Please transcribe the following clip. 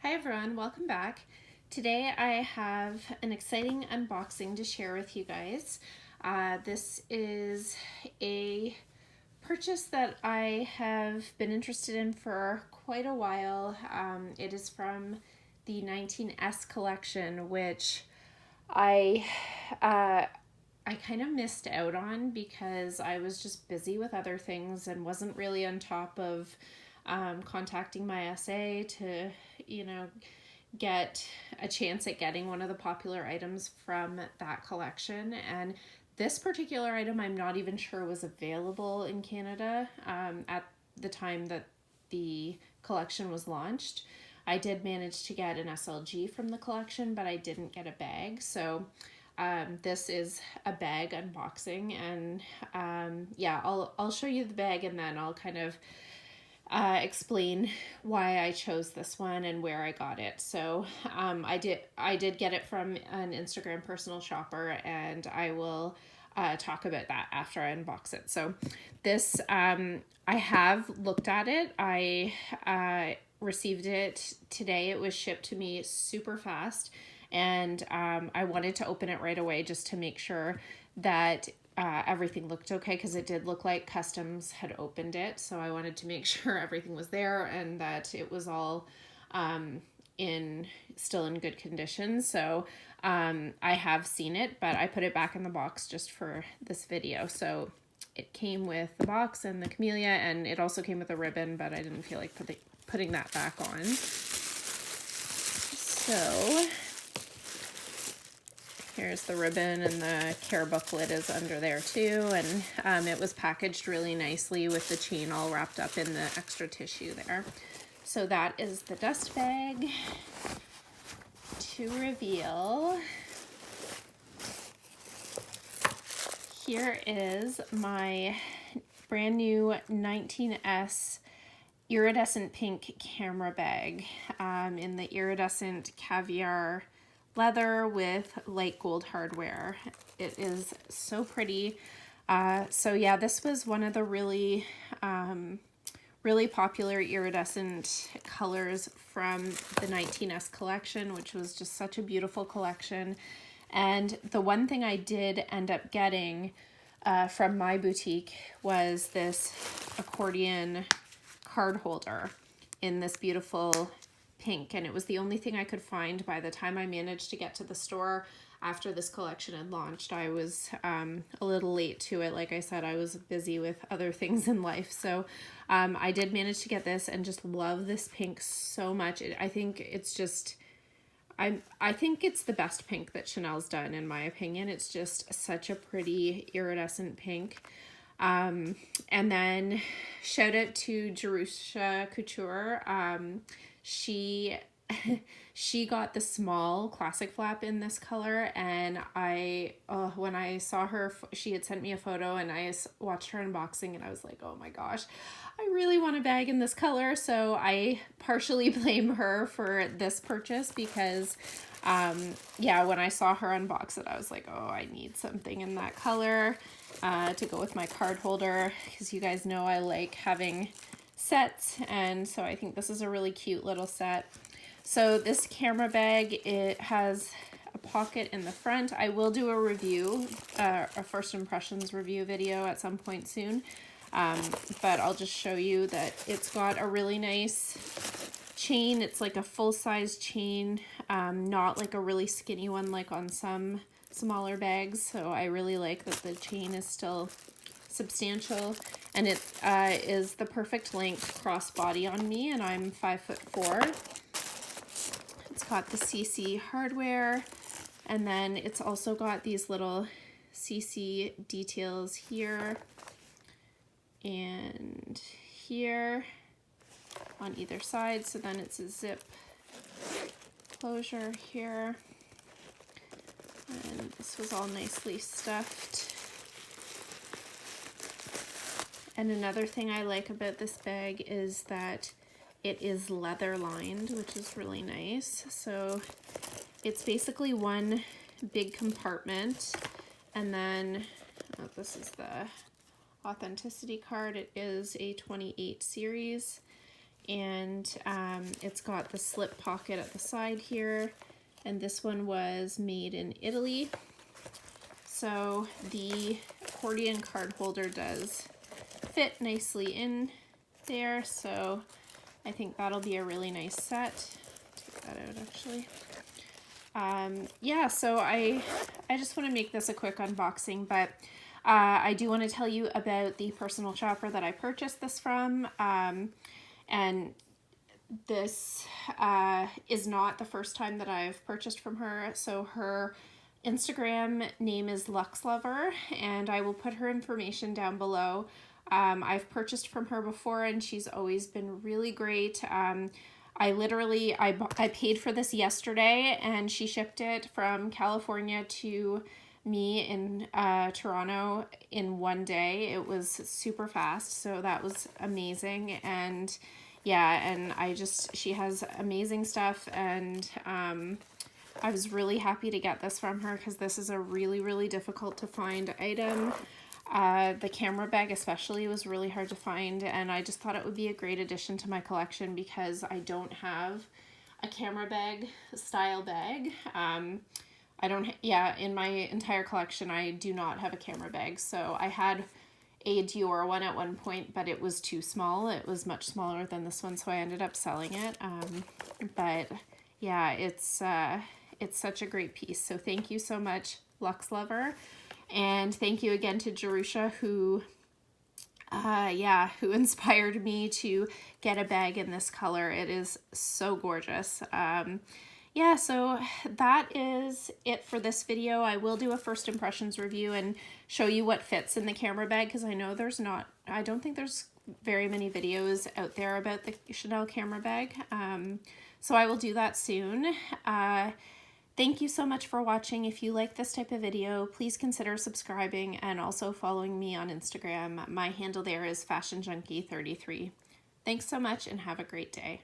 Hi everyone, welcome back. Today I have an exciting unboxing to share with you guys. This is a purchase that I have been interested in for quite a while. It is from the 19S collection, which I kind of missed out on because I was just busy with other things and wasn't really on top of contacting my SA to, get a chance at getting one of the popular items from that collection. And this particular item, I'm not even sure was available in Canada at the time that the collection was launched. I did manage to get an SLG from the collection, but I didn't get a bag. So this is a bag unboxing, and yeah, I'll show you the bag and then I'll kind of explain why I chose this one and where I got it. So I did get it from an Instagram personal shopper, and I will talk about that after I unbox it. So this I have looked at it. I received it today. It was shipped to me super fast, and I wanted to open it right away just to make sure that everything looked okay, because it did look like customs had opened it. So I wanted to make sure everything was there and that it was all still in good condition. So I have seen it, but I put it back in the box just for this video. So it came with the box and the camellia, and it also came with a ribbon, but I didn't feel like putting that back on. So here's the ribbon, and the care booklet is under there too, and it was packaged really nicely with the chain all wrapped up in the extra tissue there. So that is the dust bag. To reveal, here is my brand new 19S iridescent pink camera bag in the iridescent caviar leather with light gold hardware. It is so pretty. So yeah, this was one of the really popular iridescent colors from the 19S collection, which was just such a beautiful collection. And the one thing I did end up getting from my boutique was this accordion card holder in this beautiful pink, and it was the only thing I could find by the time I managed to get to the store after this collection had launched. I was a little late to it. Like I said, I was busy with other things in life. So I did manage to get this and just love this pink so much. I think it's just, I think it's the best pink that Chanel's done, in my opinion. It's just such a pretty iridescent pink. And then shout out to Jerusha Couture. She got the small classic flap in this color, and when I saw her, she had sent me a photo, and I watched her unboxing, and I was like, oh my gosh, I really want a bag in this color. So I partially blame her for this purchase because yeah, when I saw her unbox it, I was like, oh, I need something in that color to go with my card holder, because you guys know I like having sets, and so I think this is a really cute little set. So this camera bag, it has a pocket in the front. I will do a review, a first impressions review video at some point soon, but I'll just show you that it's got a really nice chain. It's like a full-size chain, not like a really skinny one like on some smaller bags. So I really like that the chain is still substantial, and it is the perfect length crossbody on me, and I'm 5'4". It's got the CC hardware, and then it's also got these little CC details here and here on either side. So then it's a zip closure here, and this was all nicely stuffed. And another thing I like about this bag is that it is leather lined, which is really nice. So it's basically one big compartment, and then this is the authenticity card. It is a 28 series, and it's got the slip pocket at the side here, and this one was made in Italy. So the accordion card holder does fit nicely in there, so I think that'll be a really nice set. Take that out actually. Yeah, so I just want to make this a quick unboxing, but I do want to tell you about the personal shopper that I purchased this from, and this is not the first time that I've purchased from her. So her Instagram name is Luxx Lover, and I will put her information down below. I've purchased from her before, and she's always been really great. I paid for this yesterday, and she shipped it from California to me in Toronto in one day. It was super fast, so that was amazing. And yeah, and she has amazing stuff, and I was really happy to get this from her because this is a really, really difficult to find item. The camera bag especially was really hard to find, and I just thought it would be a great addition to my collection because I don't have a camera bag style bag. In my entire collection I do not have a camera bag. So I had a Dior one at one point, but it was too small. It was much smaller than this one, so I ended up selling it. But yeah, it's such a great piece. So thank you so much, Luxx Lover. And thank you again to Jerusha, who inspired me to get a bag in this color. It is so gorgeous. Yeah, so that is it for this video. I will do a first impressions review and show you what fits in the camera bag, because I know I don't think there's very many videos out there about the Chanel camera bag. So I will do that soon. Thank you so much for watching. If you like this type of video, please consider subscribing and also following me on Instagram. My handle there is FashionJunkie33. Thanks so much and have a great day.